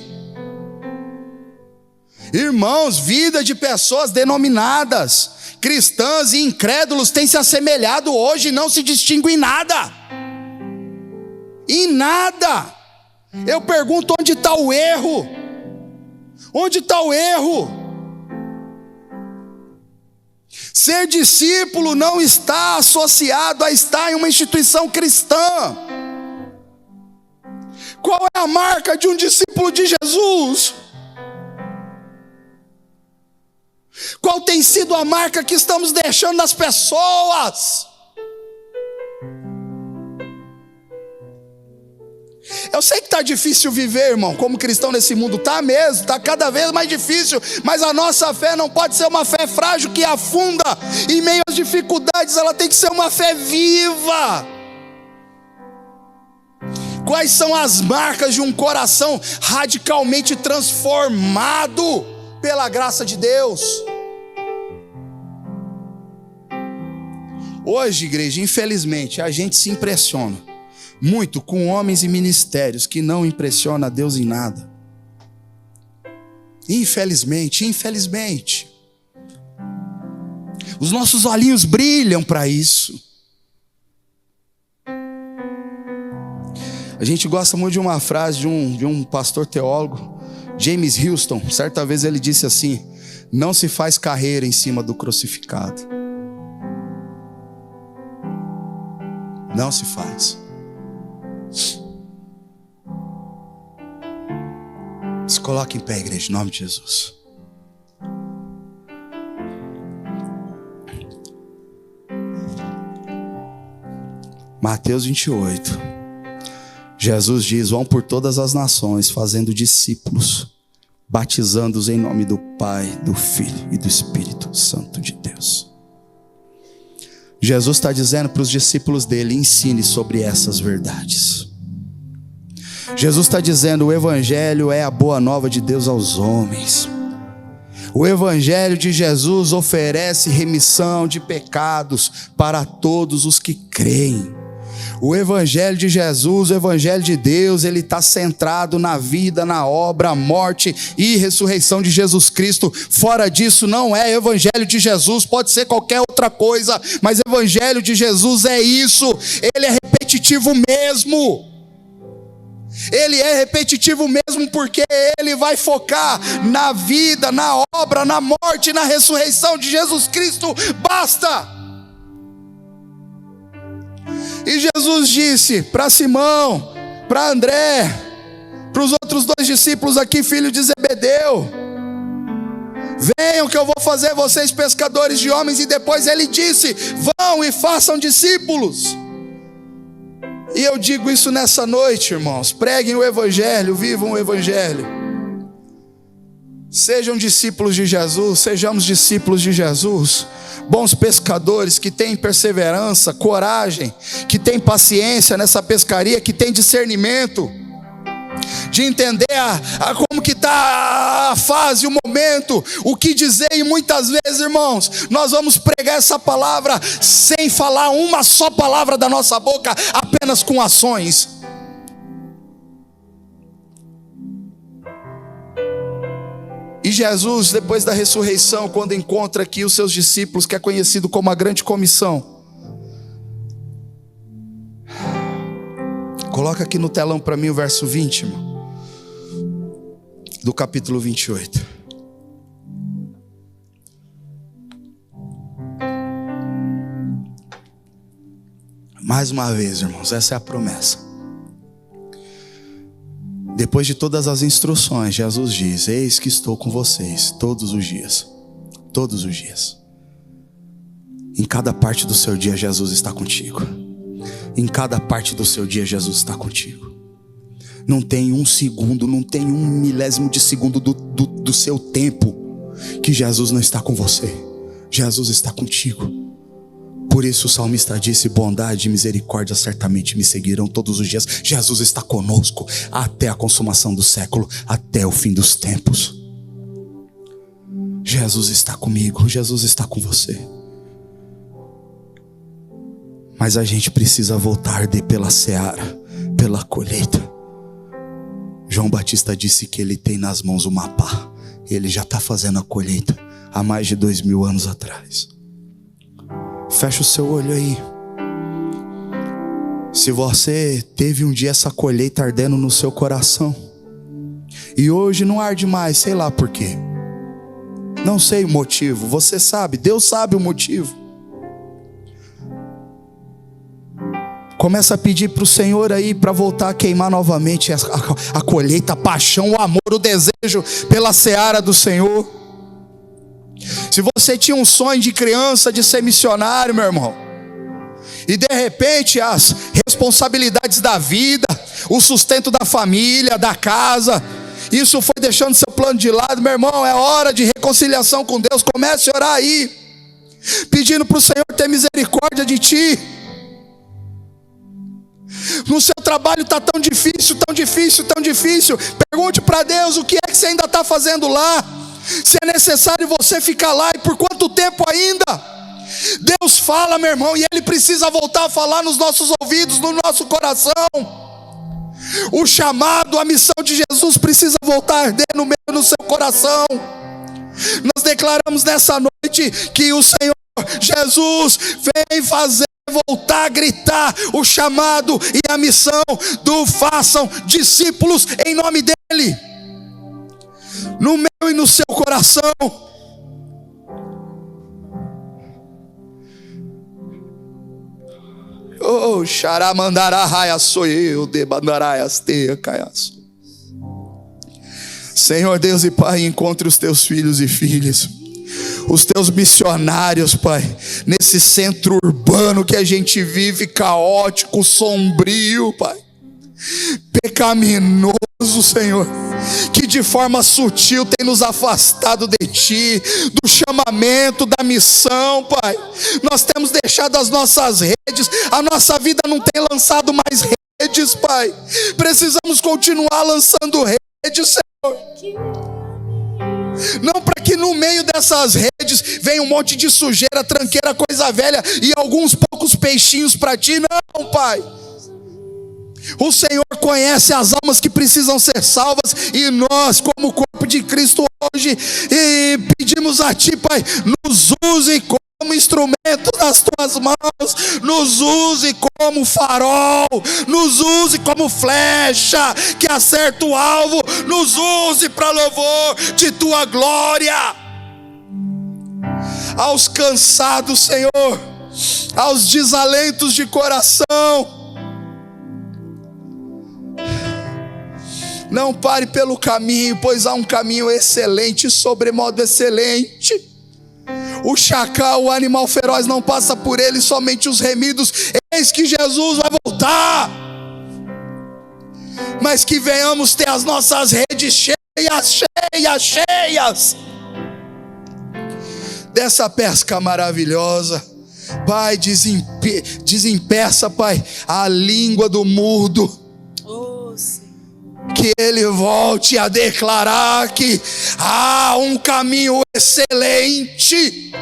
Irmãos, vida de pessoas denominadas, cristãs e incrédulos têm se assemelhado hoje, não se distinguem em nada. Em nada. Eu pergunto, onde está o erro? Onde está o erro? Ser discípulo não está associado a estar em uma instituição cristã. Qual é a marca de um discípulo de Jesus? Qual tem sido a marca que estamos deixando nas pessoas? Eu sei que está difícil viver, irmão, como cristão nesse mundo, está mesmo, está cada vez mais difícil, mas a nossa fé não pode ser uma fé frágil que afunda em meio às dificuldades, ela tem que ser uma fé viva. Quais são as marcas de um coração radicalmente transformado pela graça de Deus? Hoje, igreja, infelizmente, a gente se impressiona muito com homens e ministérios que não impressionam a Deus em nada. Infelizmente. Os nossos olhinhos brilham para isso. A gente gosta muito de uma frase de um pastor teólogo, James Houston. Certa vez ele disse assim: não se faz carreira em cima do crucificado. Não se faz. Se coloque em pé, igreja, em nome de Jesus. Mateus 28. Jesus diz: vão por todas as nações, fazendo discípulos, batizando-os em nome do Pai, do Filho e do Espírito Santo de Deus. Jesus está dizendo para os discípulos dele: ensine sobre essas verdades. Jesus está dizendo: o Evangelho é a boa nova de Deus aos homens. O Evangelho de Jesus oferece remissão de pecados para todos os que creem. O Evangelho de Jesus, o Evangelho de Deus, ele está centrado na vida, na obra, morte e ressurreição de Jesus Cristo. Fora disso não é Evangelho de Jesus, pode ser qualquer outra coisa, mas Evangelho de Jesus é isso. Ele é repetitivo mesmo. Ele é repetitivo mesmo porque ele vai focar na vida, na obra, na morte e na ressurreição de Jesus Cristo. Basta! E Jesus disse para Simão, para André, para os outros 2 discípulos aqui, filho de Zebedeu: venham que eu vou fazer vocês pescadores de homens. E depois ele disse: vão e façam discípulos. E eu digo isso nessa noite, irmãos: preguem o Evangelho, vivam o Evangelho. Sejam discípulos de Jesus, sejamos discípulos de Jesus. Bons pescadores que têm perseverança, coragem, que têm paciência nessa pescaria, que têm discernimento de entender como que está a fase, o momento, o que dizer. E muitas vezes, irmãos, nós vamos pregar essa palavra sem falar uma só palavra da nossa boca, apenas com ações. E Jesus, depois da ressurreição, quando encontra aqui os seus discípulos, que é conhecido como a grande comissão, coloca aqui no telão para mim o verso 20, irmão, do capítulo 28. Mais uma vez, irmãos, essa é a promessa. Depois de todas as instruções, Jesus diz: eis que estou com vocês todos os dias. Todos os dias. Em cada parte do seu dia, Jesus está contigo. Em cada parte do seu dia, Jesus está contigo. Não tem um segundo, não tem um milésimo de segundo do seu tempo que Jesus não está com você. Jesus está contigo. Por isso o salmista disse: bondade e misericórdia certamente me seguirão todos os dias. Jesus está conosco até a consumação do século, até o fim dos tempos. Jesus está comigo, Jesus está com você. Mas a gente precisa voltar pela seara, pela colheita. João Batista disse que ele tem nas mãos uma pá. Ele já está fazendo a colheita há mais de 2000 anos atrás. Fecha o seu olho aí. Se você teve um dia essa colheita ardendo no seu coração, e hoje não arde mais, sei lá por quê. Não sei o motivo, você sabe, Deus sabe o motivo. Começa a pedir para o Senhor aí para voltar a queimar novamente a colheita, a paixão, o amor, o desejo pela seara do Senhor. Se você tinha um sonho de criança de ser missionário, meu irmão, e de repente as responsabilidades da vida, o sustento da família, da casa, isso foi deixando seu plano de lado, meu irmão, é hora de reconciliação com Deus. Comece a orar aí, pedindo para o Senhor ter misericórdia de ti. No seu trabalho está tão difícil, tão difícil, tão difícil. Pergunte para Deus o que é que você ainda está fazendo lá. Se é necessário você ficar lá e por quanto tempo ainda. Deus fala, meu irmão, e Ele precisa voltar a falar nos nossos ouvidos, no nosso coração. O chamado, a missão de Jesus precisa voltar a arder no meio do seu coração. Nós declaramos nessa noite que o Senhor Jesus vem fazer voltar a gritar o chamado e a missão do façam discípulos em nome dele, no meu e no seu coração. Oh, xaramandará raia sou eu, debandaraias teia caiaço. Senhor Deus e Pai, encontre os teus filhos e filhas, os teus missionários, Pai, nesse centro urbano que a gente vive, caótico, sombrio, Pai, pecaminoso, Senhor, que de forma sutil tem nos afastado de Ti, do chamamento, da missão, Pai. Nós temos deixado as nossas redes, a nossa vida não tem lançado mais redes, Pai. Precisamos continuar lançando redes, Senhor. Não para que no meio dessas redes venha um monte de sujeira, tranqueira, coisa velha e alguns poucos peixinhos para Ti, não, Pai. O Senhor conhece as almas que precisam ser salvas, e nós, como corpo de Cristo hoje, pedimos a Ti, Pai, nos use como instrumento das Tuas mãos, nos use como farol, nos use como flecha que acerta o alvo, nos use para louvor de Tua glória. Aos cansados, Senhor, aos desalentos de coração, não pare pelo caminho, pois há um caminho excelente, sobremodo excelente. O chacal, o animal feroz não passa por ele, somente os remidos. Eis que Jesus vai voltar, mas que venhamos ter as nossas redes cheias, cheias, cheias dessa pesca maravilhosa. Pai, desempeça, Pai, a língua do mudo, que ele volte a declarar que há um caminho excelente.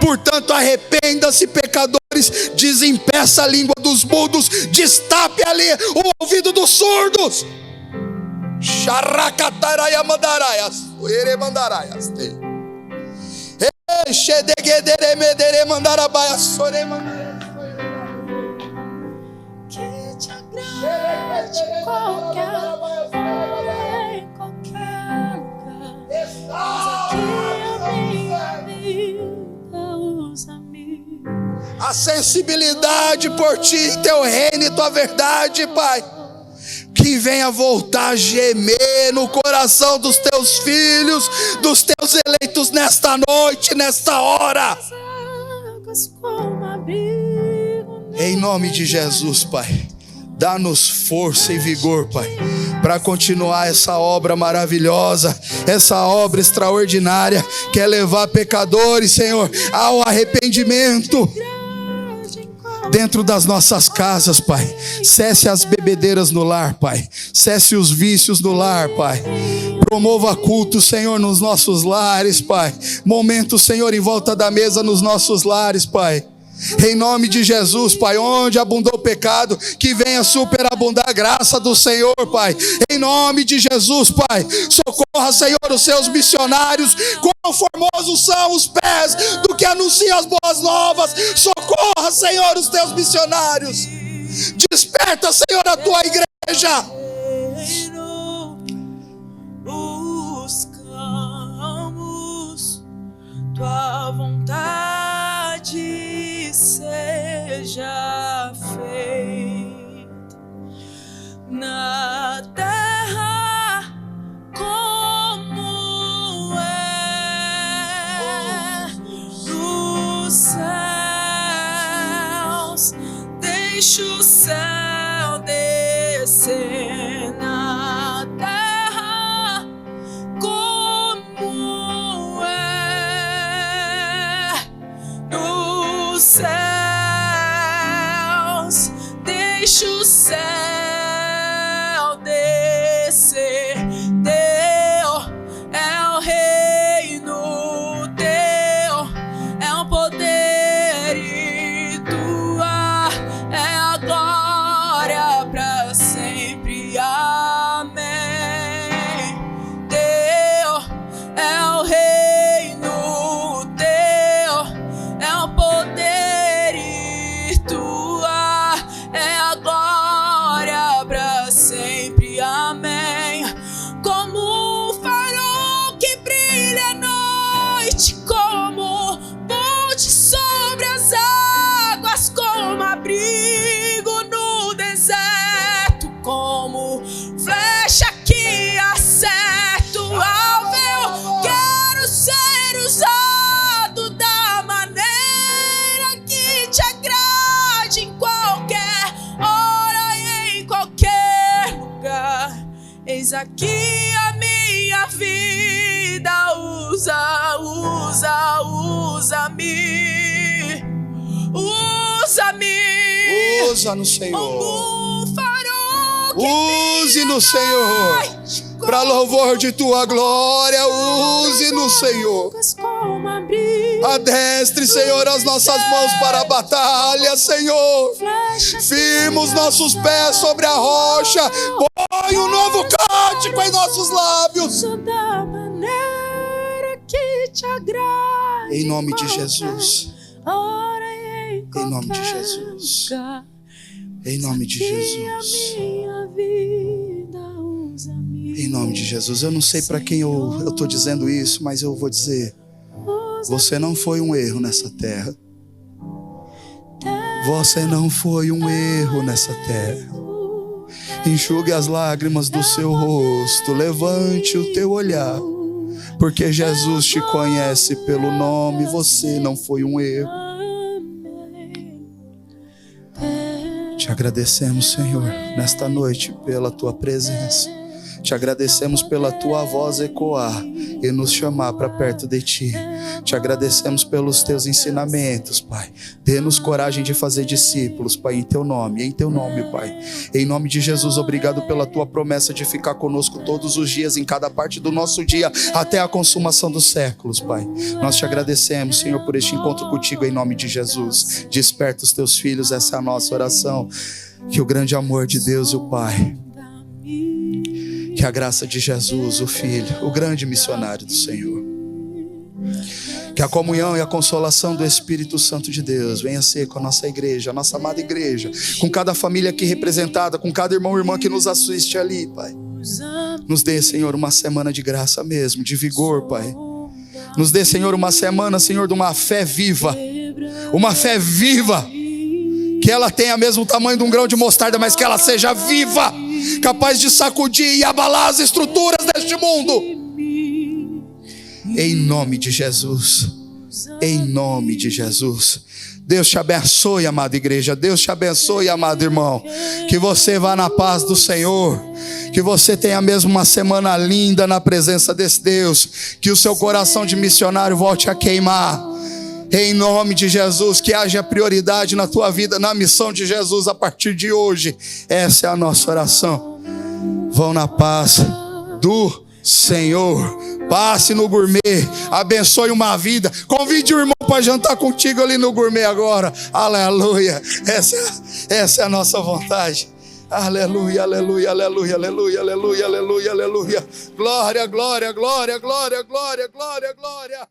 Portanto, arrependa-se, pecadores, desempeça a língua dos mudos, destape ali o ouvido dos surdos. Que te agrade qualquer hora, em qualquer lugar. Mas aqui a minha vida usa-me. sensibilidade por Ti, Teu reino e Tua verdade, Pai. Que venha voltar a gemer no coração dos Teus filhos, dos Teus eleitos nesta noite, nesta hora. Em nome de Jesus, Pai. Dá-nos força e vigor, Pai, para continuar essa obra maravilhosa, essa obra extraordinária, que é levar pecadores, Senhor, ao arrependimento. Dentro das nossas casas, Pai. Cesse as bebedeiras no lar, Pai. Cesse os vícios no lar, Pai. Promova culto, Senhor, nos nossos lares, Pai. Momentos, Senhor, em volta da mesa nos nossos lares, Pai. Em nome de Jesus, Pai, onde abundou o pecado, que venha superabundar a graça do Senhor, Pai. Em nome de Jesus, Pai, socorra, Senhor, os seus missionários. Quão formosos são os pés do que anuncia as boas novas. Socorra, Senhor, os teus missionários. Desperta, Senhor, a tua igreja. Buscamos tua vontade. Seja feita na terra como é nos céus. Deixa o céu descer na terra como é nos céus. Deixa o céu descer. Teu é o reino, teu é o poder e tua é a glória para sempre. Amém. Teu é o reino, teu é o poder e tua é a glória para sempre. Amém. Como um farol que brilha à noite, como ponte sobre as águas, como abrigo no deserto, como flecha que acerta o alvo. Eu quero ser usado da maneira que te agrade, em qualquer hora e em qualquer lugar. Eis aqui a minha vida, usa-me, usa-me. Usa no Senhor. Como um farol que Use no Senhor. Para louvor de tua glória, use no Senhor. como abrigo. Adestre, Senhor, as nossas mãos para a batalha, Senhor. Firma os nossos pés sobre a rocha. Põe um novo cântico em nossos lábios. Da maneira que te agrade. Em nome de Jesus. Em nome de Jesus. Em nome de Jesus. Em nome de Jesus. Eu não sei para quem eu estou dizendo isso, mas eu vou dizer. Você não foi um erro nessa terra. Você não foi um erro nessa terra. Enxugue as lágrimas do seu rosto. Levante o teu olhar. Porque Jesus te conhece pelo nome. Você não foi um erro. Te agradecemos, Senhor, nesta noite pela tua presença. Te agradecemos pela tua voz ecoar e nos chamar para perto de ti. Te agradecemos pelos teus ensinamentos, Pai. Dê-nos coragem de fazer discípulos, Pai, em teu nome, Pai. Em nome de Jesus, obrigado pela tua promessa de ficar conosco todos os dias, em cada parte do nosso dia, até a consumação dos séculos, Pai. Nós te agradecemos, Senhor, por este encontro contigo, em nome de Jesus. Desperta os teus filhos, essa é a nossa oração. Que o grande amor de Deus, o Pai, que a graça de Jesus, o Filho, o grande missionário do Senhor, que a comunhão e a consolação do Espírito Santo de Deus venha ser com a nossa igreja, a nossa amada igreja, com cada família aqui representada, com cada irmão e irmã que nos assiste ali, Pai. Nos dê, Senhor, uma semana de graça mesmo, de vigor, Pai. Nos dê, Senhor, uma semana, Senhor, de uma fé viva. Uma fé viva. Que ela tenha mesmo o tamanho de um grão de mostarda, mas que ela seja viva, capaz de sacudir e abalar as estruturas deste mundo. Em nome de Jesus. Em nome de Jesus. Deus te abençoe, amada igreja. Deus te abençoe, amado irmão. Que você vá na paz do Senhor. Que você tenha mesmo uma semana linda na presença desse Deus. Que o seu coração de missionário volte a queimar. Em nome de Jesus, que haja prioridade na tua vida, na missão de Jesus a partir de hoje. Essa é a nossa oração. Vão na paz do Senhor. Passe no gourmet, abençoe uma vida. Convide o irmão para jantar contigo ali no gourmet agora. Aleluia. Essa é a nossa vontade. Aleluia, aleluia, aleluia, aleluia, aleluia, aleluia, aleluia. Glória, glória, glória, glória, glória, glória, glória.